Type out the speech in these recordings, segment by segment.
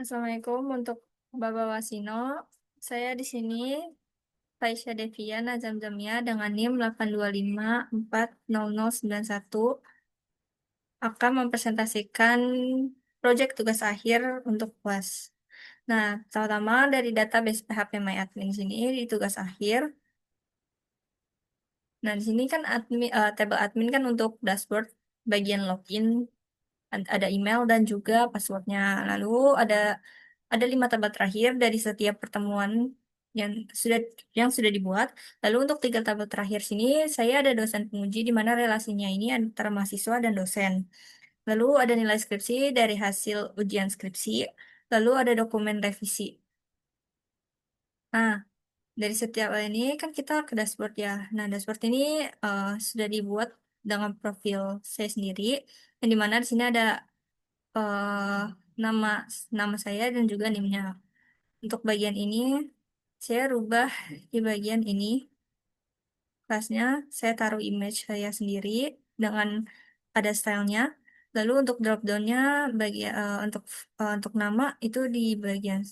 Assalamualaikum untuk Bapak Wasino. Saya di sini Faisya Devia Nazam Zamia dengan NIM 8254091 akan mempresentasikan proyek tugas akhir untuk UAS. Nah, terutama dari database PHP MyAdmin sini di tugas akhir. Nah, di sini kan table admin kan untuk dashboard bagian login, ada email dan juga passwordnya. Lalu ada ada 5 tabel terakhir dari setiap pertemuan yang sudah yang sudah dibuat. Lalu untuk 3 tabel terakhir sini saya ada dosen penguji di mana relasinya ini antara mahasiswa dan dosen. Lalu ada nilai skripsi dari hasil ujian skripsi. Lalu ada dokumen revisi. Nah, dari setiap ini kan kita ke dashboard ya. Nah, dashboard ini sudah dibuat dengan profil saya sendiri, yang dimana di sini ada eh, nama nama saya dan juga NIM-nya. Untuk bagian ini, saya rubah di bagian ini. Kelasnya, saya taruh image saya sendiri dengan ada stylenya. Lalu untuk drop-downnya untuk nama itu di bagian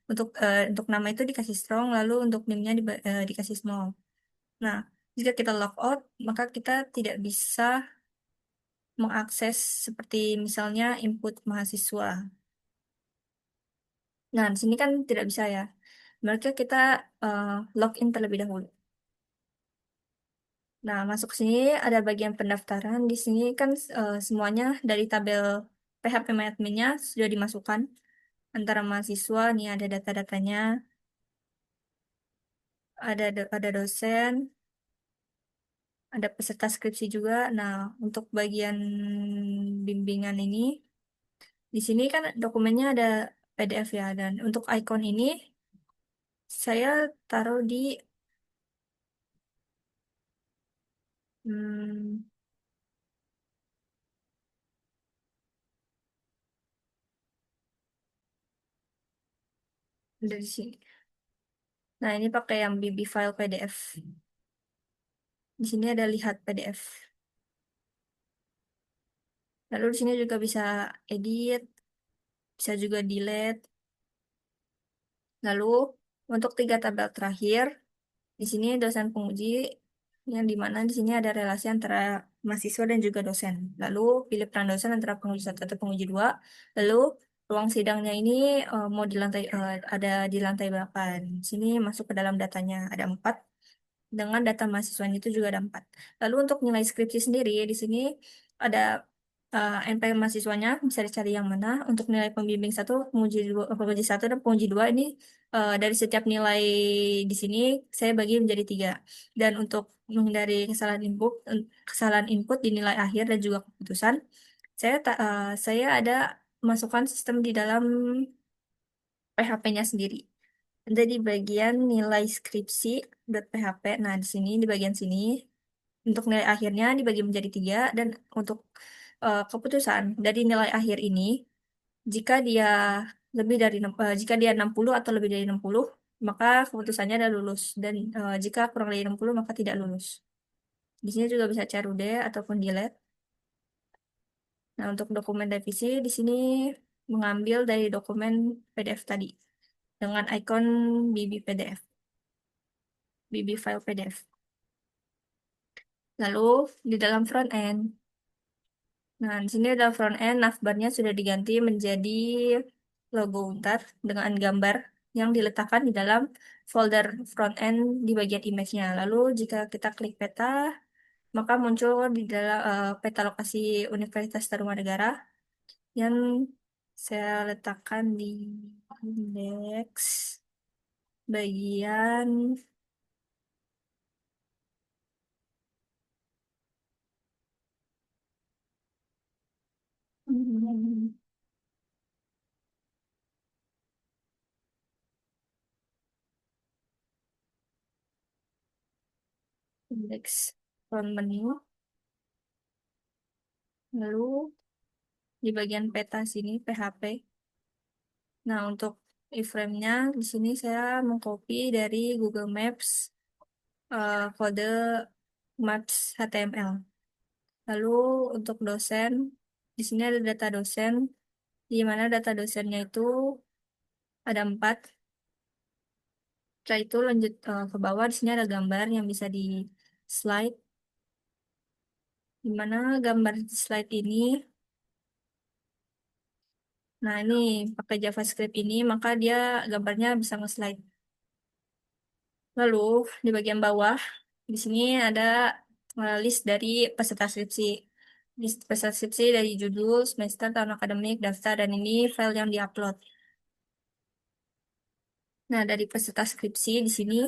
untuk nama itu dikasih strong, lalu untuk NIM-nya dikasih small. Nah, jika kita logout, maka kita tidak bisa mengakses seperti misalnya input mahasiswa. Nah, di sini kan tidak bisa ya. Maka kita eh, login terlebih dahulu. Nah, masuk sini ada bagian pendaftaran. Di sini kan semuanya dari tabel PHP MyAdmin-nya sudah dimasukkan antara mahasiswa. Nih ada data-datanya, ada dosen, ada peserta skripsi juga. Nah, untuk bagian bimbingan ini, di sini kan dokumennya ada PDF ya. Dan untuk icon ini saya taruh di hmm, dari sini. Nah, ini pakai yang BB file PDF. Di sini ada lihat PDF. Lalu di sini juga bisa edit, bisa juga delete. Lalu untuk 3 tabel terakhir, di sini dosen penguji yang dimana di sini ada relasi antara mahasiswa dan juga dosen. Lalu pilih peran dosen antara penguji satu atau penguji dua. Lalu ruang sidangnya ini mau ada di lantai berapa? Di sini masuk ke dalam datanya ada 4. Dengan data mahasiswanya itu juga ada 4. Lalu untuk nilai skripsi sendiri, di sini ada NPM mahasiswanya, bisa dicari yang mana. Untuk nilai pembimbing satu, penguji satu dan penguji dua ini dari setiap nilai di sini saya bagi menjadi 3. Dan untuk menghindari kesalahan input di nilai akhir dan juga keputusan, saya ada masukkan sistem di dalam PHP-nya sendiri. Ada di bagian nilai skripsi.php. Nah, di sini, di bagian sini, untuk nilai akhirnya dibagi menjadi 3. Dan untuk keputusan dari nilai akhir ini, jika dia jika dia 60 atau lebih dari 60, maka keputusannya ada lulus. Dan jika kurang dari 60, maka tidak lulus. Di sini juga bisa CRUD ataupun delete. Nah, untuk dokumen revisi, di sini mengambil dari dokumen PDF tadi dengan icon BB PDF. BB file PDF. Lalu di dalam front end. Nah, di sini ada front end, navbarnya sudah diganti menjadi logo Untar dengan gambar yang diletakkan di dalam folder front end di bagian image-nya. Lalu jika kita klik peta, maka muncul di dalam peta lokasi Universitas Tarumanegara yang saya letakkan di index bagian hmm, indeks front menu. Lalu di bagian peta sini PHP. Nah, untuk iframe-nya di sini saya mengcopy dari Google Maps kode Maps HTML. Lalu untuk dosen, di sini ada data dosen, di mana data dosennya itu ada 4. Setelah itu lanjut ke bawah, di sini ada gambar yang bisa di slide. Di mana gambar di slide ini, nah ini pakai JavaScript ini, maka dia gambarnya bisa nge-slide. Lalu di bagian bawah, di sini ada list dari peserta skripsi. List peserta skripsi dari judul, semester, tahun akademik, daftar, dan ini file yang diupload. Nah, dari peserta skripsi di sini,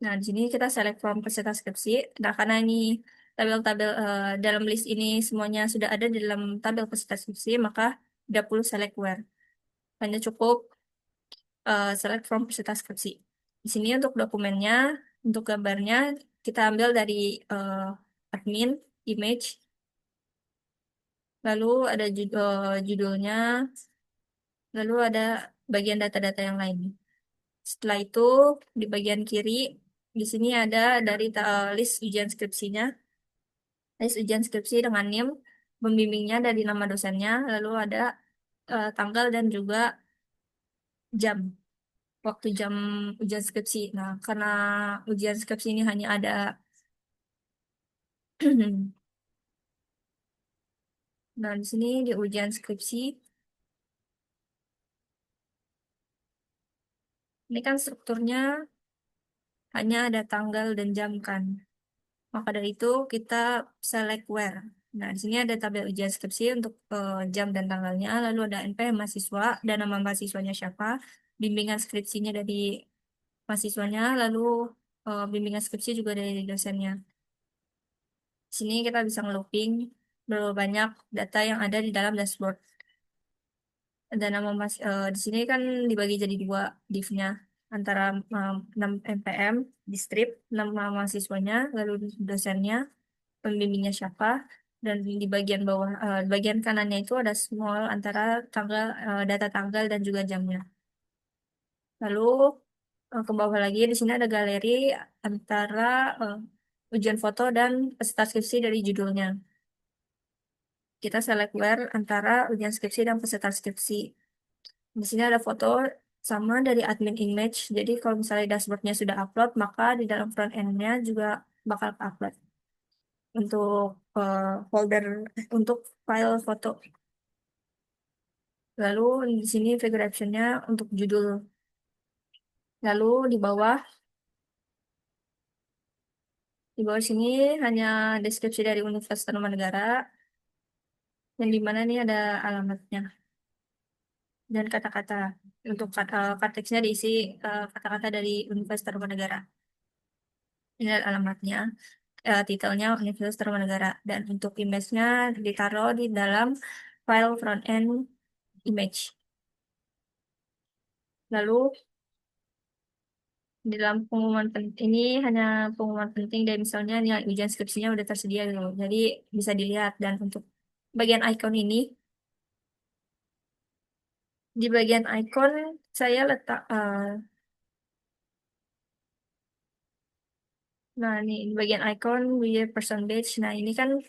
nah di sini kita select from peserta skripsi. Nah, karena ini tabel-tabel dalam list ini semuanya sudah ada di dalam tabel peserta skripsi, maka tidak perlu select where. Hanya cukup select from peserta skripsi. Di sini untuk dokumennya, untuk gambarnya, kita ambil dari admin, image, lalu ada judulnya, lalu ada bagian data-data yang lain. Setelah itu, di bagian kiri, di sini ada dari list ujian skripsinya, list ujian skripsi dengan NIM, pembimbingnya dari nama dosennya, lalu ada tanggal dan juga jam, waktu jam ujian skripsi. Nah, karena ujian skripsi ini hanya ada nah, di sini di ujian skripsi, ini kan strukturnya hanya ada tanggal dan jam kan. Maka dari itu kita select where. Nah, di sini ada tabel ujian skripsi untuk jam dan tanggalnya, lalu ada NPM mahasiswa dan nama mahasiswanya siapa, bimbingan skripsinya dari mahasiswanya, lalu bimbingan skripsi juga dari dosennya. Di sini kita bisa ngelooping berapa banyak data yang ada di dalam dashboard. Ada nama di sini kan dibagi jadi 2 div-nya antara 6 NPM di strip nama mahasiswanya, lalu dosennya, pembimbingnya siapa, dan di bagian bawah, di bagian kanannya itu ada small antara tanggal, data tanggal dan juga jamnya. Lalu ke bawah lagi di sini ada galeri antara eh, ujian foto dan peserta skripsi dari judulnya. Kita select where antara ujian skripsi dan peserta skripsi. Di sini ada foto sama dari admin image. Jadi kalau misalnya dashboardnya sudah upload, maka di dalam front end-nya juga bakal upload untuk folder untuk file foto. Lalu di sini figure caption-nya untuk judul. Lalu di bawah sini hanya deskripsi dari Universitas Tarumanegara yang di mana nih ada alamatnya dan kata-kata. Untuk teksnya diisi kata-kata dari Universitas Tarumanegara. Ini adalah alamatnya, titelnya Universitas Tarumanegara, dan untuk image-nya ditaruh di dalam file front end image. Lalu di dalam pengumuman penting ini hanya pengumuman penting dan misalnya nilai ujian skripsinya udah tersedia gitu. Jadi bisa dilihat, dan untuk bagian icon ini, di bagian icon saya letak nah ini di bagian icon with person badge. Nah, ini kan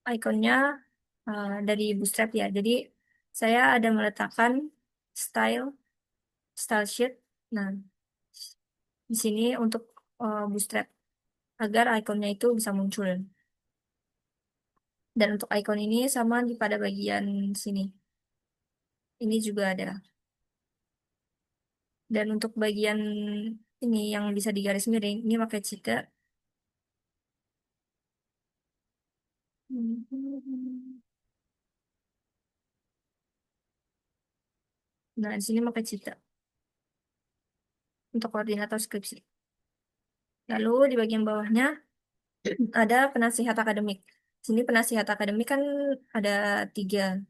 ikonnya dari Bootstrap ya. Jadi saya ada meletakkan style style sheet. Nah, di sini untuk Bootstrap agar ikonnya itu bisa muncul. Dan untuk icon ini sama di pada bagian sini. Ini juga ada. Dan untuk bagian ini yang bisa digaris miring, ini pakai Cika. Nah, di sini pakai Cika untuk koordinator skripsi. Lalu di bagian bawahnya ada penasihat akademik. Di sini penasihat akademik kan ada tiga,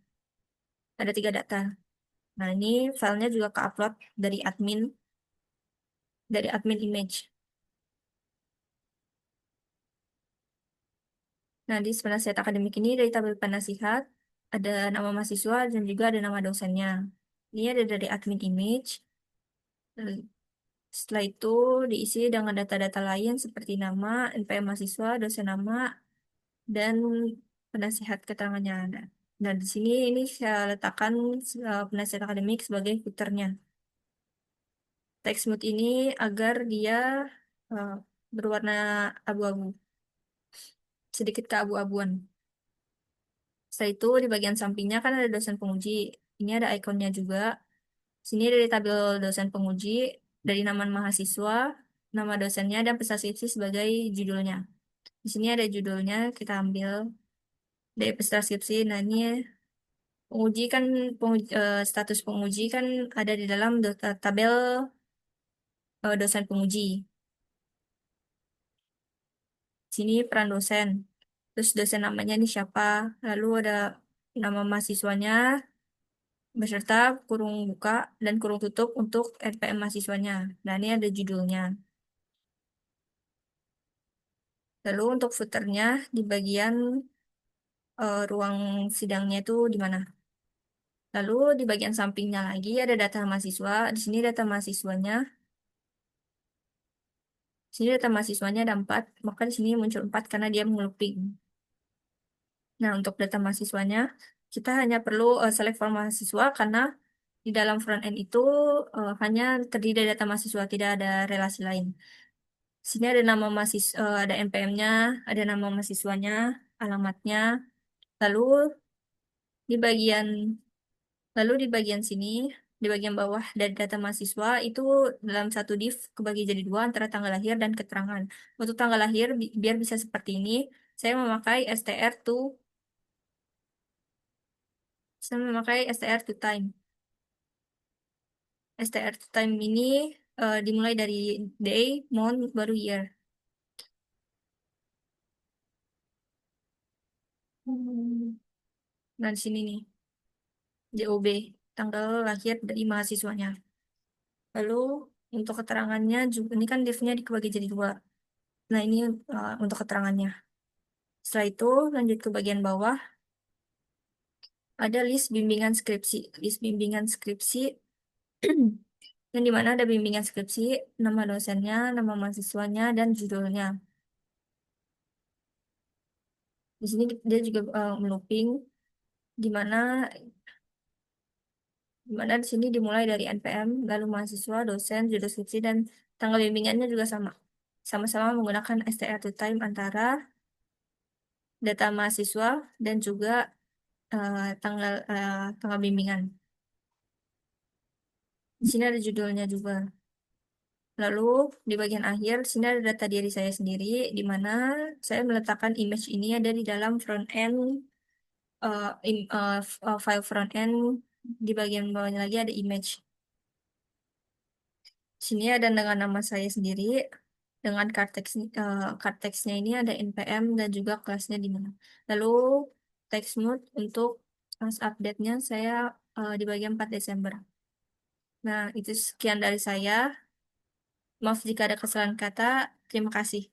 ada 3 data. Nah, ini filenya juga ke-upload dari admin image. Nah, di penasihat akademik ini dari tabel penasihat, ada nama mahasiswa dan juga ada nama dosennya. Ini ada dari admin image. Setelah itu diisi dengan data-data lain seperti nama, NPM mahasiswa, dosen nama, dan penasihat keterangannya ada. Nah, di sini ini saya letakkan penasihat akademik sebagai filternya. Text mood ini agar dia eh, berwarna abu-abu, sedikit keabu-abuan. Setelah itu di bagian sampingnya kan ada dosen penguji. Ini ada ikonnya juga. Sini dari tabel dosen penguji, dari nama mahasiswa, nama dosennya, dan peserta skripsi sebagai judulnya. Di sini ada judulnya, kita ambil dari peserta skripsi. Nah, ini penguji kan, status penguji kan ada di dalam tabel dosen penguji. Sini peran dosen. Terus dosen namanya ini siapa. Lalu ada nama mahasiswanya, beserta kurung buka dan kurung tutup untuk RPM mahasiswanya. Nah, ini ada judulnya. Lalu untuk footernya di bagian ruang sidangnya itu di mana? Lalu di bagian sampingnya lagi ada data mahasiswa. Di sini data mahasiswanya. Di sini data mahasiswanya ada 4, maka di sini muncul 4 karena dia menglooping. Nah, untuk data mahasiswanya, kita hanya perlu select form mahasiswa karena di dalam front end itu hanya terdiri dari data mahasiswa, tidak ada relasi lain. Sini ada nama mahasiswa, ada NPM-nya, ada nama mahasiswanya, alamatnya. Lalu di bagian di bagian sini, di bagian bawah dari data mahasiswa itu dalam satu div kebagi jadi 2 antara tanggal lahir dan keterangan. Untuk tanggal lahir biar bisa seperti ini, saya memakai str to time. Str to time ini dimulai dari day, month, baru year. Hmm. Nah, di sini nih, JOB, tanggal lahir dari mahasiswanya. Lalu untuk keterangannya juga, ini kan divnya dibagi jadi 2. Nah, ini untuk keterangannya. Setelah itu lanjut ke bagian bawah, ada list bimbingan skripsi. List bimbingan skripsi yang dimana ada bimbingan skripsi, nama dosennya, nama mahasiswanya, dan judulnya. Di sini dia juga melooping, di mana di sini dimulai dari NPM, lalu mahasiswa, dosen, judul skripsi, dan tanggal bimbingannya juga sama. Sama-sama menggunakan str to time antara data mahasiswa dan juga tanggal bimbingan. Di sini ada judulnya juga. Lalu di bagian akhir, sini ada data diri saya sendiri, di mana saya meletakkan image ini ada di dalam front end, file front end. Di bagian bawahnya lagi ada image. Sini ada dengan nama saya sendiri, dengan card text-nya ini ada npm dan juga kelasnya di mana. Lalu text mode untuk kelas update-nya saya di bagian 4 Desember. Nah, itu sekian dari saya. Maaf jika ada kesalahan kata. Terima kasih.